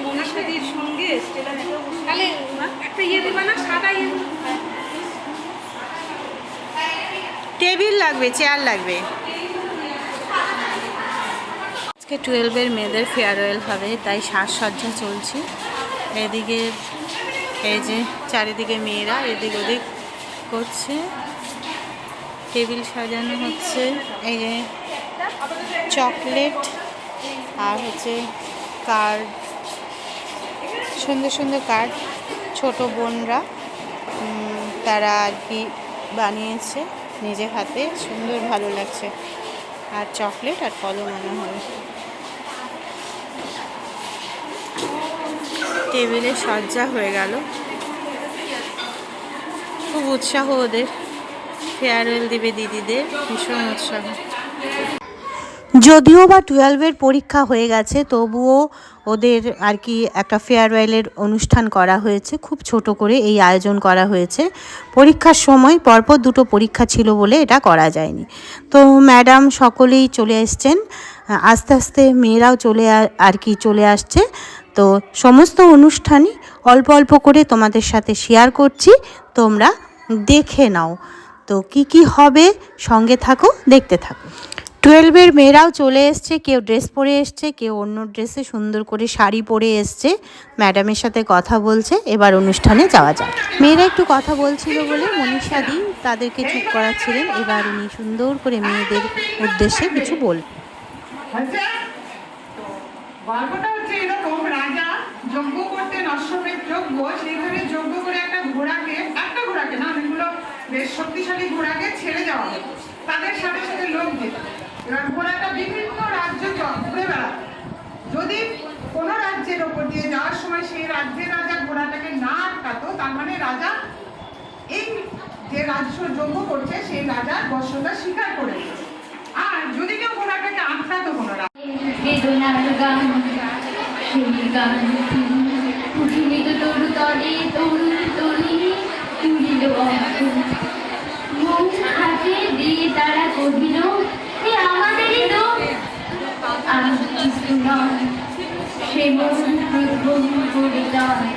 মনীষাদির সঙ্গে তাহলে একটা ইয়ে দেবে না, সাদা ইয়ে। টেবিল লাগবে, চেয়ার লাগবে। আজকে 12-এর মেয়েদের ফেয়ারওয়েল হবে, তাই সাজসজ্জা চলছে। এদিকে এই যে চারিদিকে মেয়েরা এদিক ওদিক করছে, টেবিল সাজানো হচ্ছে। এই যে চকলেট আর হচ্ছে কার্ড, সুন্দর সুন্দর কার্ড ছোট বোনরা তারা আর কি বানিয়েছে নিজের হাতে, সুন্দর ভালো লাগছে। আর চকলেট আর কলম মনে হয়। টেবিলে সজ্জা হয়ে গেল, খুব উৎসাহ ওদের, ফেয়ারওয়েল দিবে দিদিদের, ভীষণ উৎসাহ। যদিও বা 12-এর পরীক্ষা হয়ে গেছে, তবুও ওদের আর কি একটা ফেয়ারওয়েলের অনুষ্ঠান করা হয়েছে, খুব ছোট করে এই আয়োজন করা হয়েছে। পরীক্ষার সময় পরপর দুটো পরীক্ষা ছিল বলে এটা করা যায়নি। তো ম্যাডাম সকলেই চলে এসছেন, আস্তে আস্তে মেয়েরাও আর কি চলে আসছে। তো সমস্ত অনুষ্ঠানই অল্প অল্প করে তোমাদের সাথে শেয়ার করছি, তোমরা দেখে নাও। তো কি হবে সঙ্গে থাকো, দেখতে থাকো। 12-এর মেয়েরাও চলে এসছে, কেউ ড্রেস পরে এসছে, কেউ অন্য ড্রেসে সুন্দর করে শাড়ি পরে এসছে, ম্যাডামের সাথে কথা বলছে। এবার অনুষ্ঠানে যাওয়া যায়। মেয়েরা একটু কথা বলছিল বলে মনীষাদি তাদেরকে চুপ করাচ্ছিলেন। এবার উনি সুন্দর করে মেয়েদের উদ্দেশ্যে কিছু বলবেন। গল্পটা হচ্ছে এরকম, রাজা যজ্ঞ করতেন, অশ্বমেধ যজ্ঞ। সেইখানে যজ্ঞ করে একটা ঘোড়াকে না, অনেকগুলো বেশ শক্তিশালী ঘোড়াকে ছেড়ে যাওয়া হতো, তাদের সাথে সাথে লোক যেত। এবার ঘোড়াটা বিভিন্ন রাজ্য ঘুরে বেড়াতো। যদি কোনো রাজ্যের ওপর দিয়ে যাওয়ার সময় সেই রাজ্যের রাজা ঘোড়াটাকে না আটকাতো, তার মানে রাজা এই যে রাজ্য যজ্ঞ করছে সেই রাজার বশ্যতা স্বীকার করে নিত। আর যদি কেউ ঘোড়াটাকে আটকাতো কোনো বেদনার গান, সেই গান উঠিল তরু তরে, তরুণ তরুণী তুলিল মুখ হাতে দিয়ে তারা কহিল, এ আমাদেরই লোক, আমি কিছু নয়, সে মন প্রথম পরিচয়।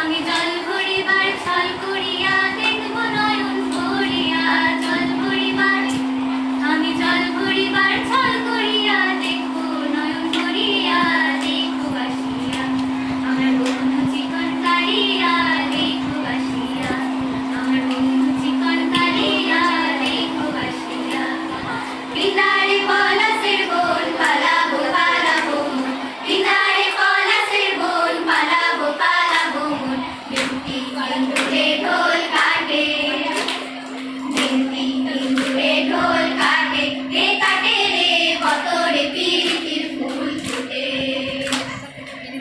আমি জল ভরিবার ছল করিয়া দেখব নয়ন ভরিয়া, জল ভরিবার আমি জল ভরিবার ছল করিয়া দেখব নয়ন ভরিয়া, দেখব বাসিয়া আমার বন্ধু চিকন কালিয়া, দেখব বাসিয়া আমার বন্ধু চিকন কালিয়া, দেখব বাসিয়া। কিনারে পলাশের বোল পালাবো পালাবো, কিনারে পলাশের বোল পালাবো পালাবো, বিউটি ইন্দুরে ঢোল কাটে, বিউটি ইন্দুরে ঢোল কাটে, রে কাটে রে বতরে পিরিতির ফুল ফুটে,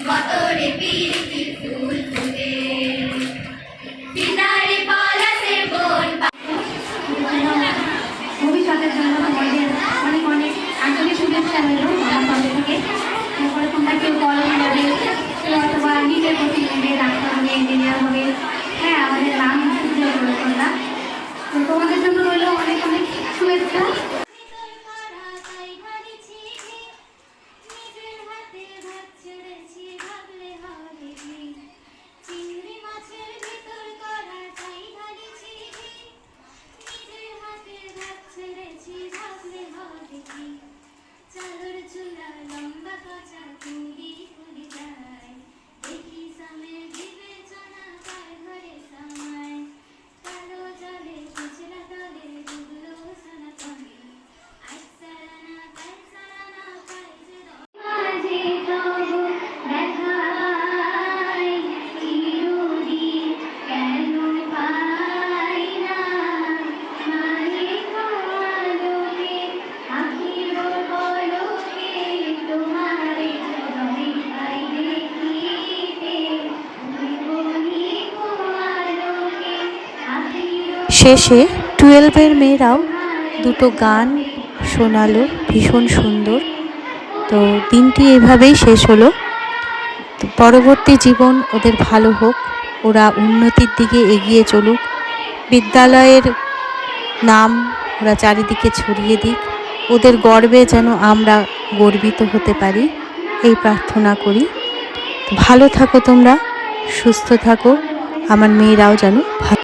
বতরে পিরিতির ফুল ফুটে। কিনারে পলাশের বোল। ভবিষ্যতের জন্য তোমাদের অনেক অনেক আন্তরিক শুভেচ্ছা রইল আমার তরফ থেকে। এরপরে তোমরা কেউ কলেজ যাবে, কেউ অথবা নিজের প্রতি নেবে, ডাক্তার হবে, ইঞ্জিনিয়ার হবে, হ্যাঁ আমাদের নাম উজ্জ্বল করে তোমরা। তো তোমাদের জন্য রইল অনেক অনেক শুভেচ্ছা। চিংড়ি মাছের ভিতর করা চাই ঢালিছি, নিজের হাতে ভাত ছেড়েছি ভাবলে হবে কি, চাদর চুলা লম্বা কচা কুড়ি কুড়ি যায়, দেখি সামের বিবেচনা কার ঘরে সামায়, কালো জলে কুচলা তলে ডুবলো সনাতনে, আজ সারানা কাল সারানা কাল যে মাঝে তবু দেখাই চিরদিন কেন পাই না, মায়ের আলোকে আখির পলকে তোমারে জলে পাই দেখিতে, জীবনী আলোকে আখির শেষে 12-এর মেয়েরাও দুটো গান শোনালো, ভীষণ সুন্দর। তো দিনটি এভাবেই শেষ হলো। তো পরবর্তী জীবন ওদের ভালো হোক, ওরা উন্নতির দিকে এগিয়ে চলুক, বিদ্যালয়ের নাম ওরা চারিদিকে ছড়িয়ে দিক, ওদের গর্বে যেন আমরা গর্বিত হতে পারি, এই প্রার্থনা করি। ভালো থাকো তোমরা, সুস্থ থাকো, আমার মেয়েরাও যেন ভালো।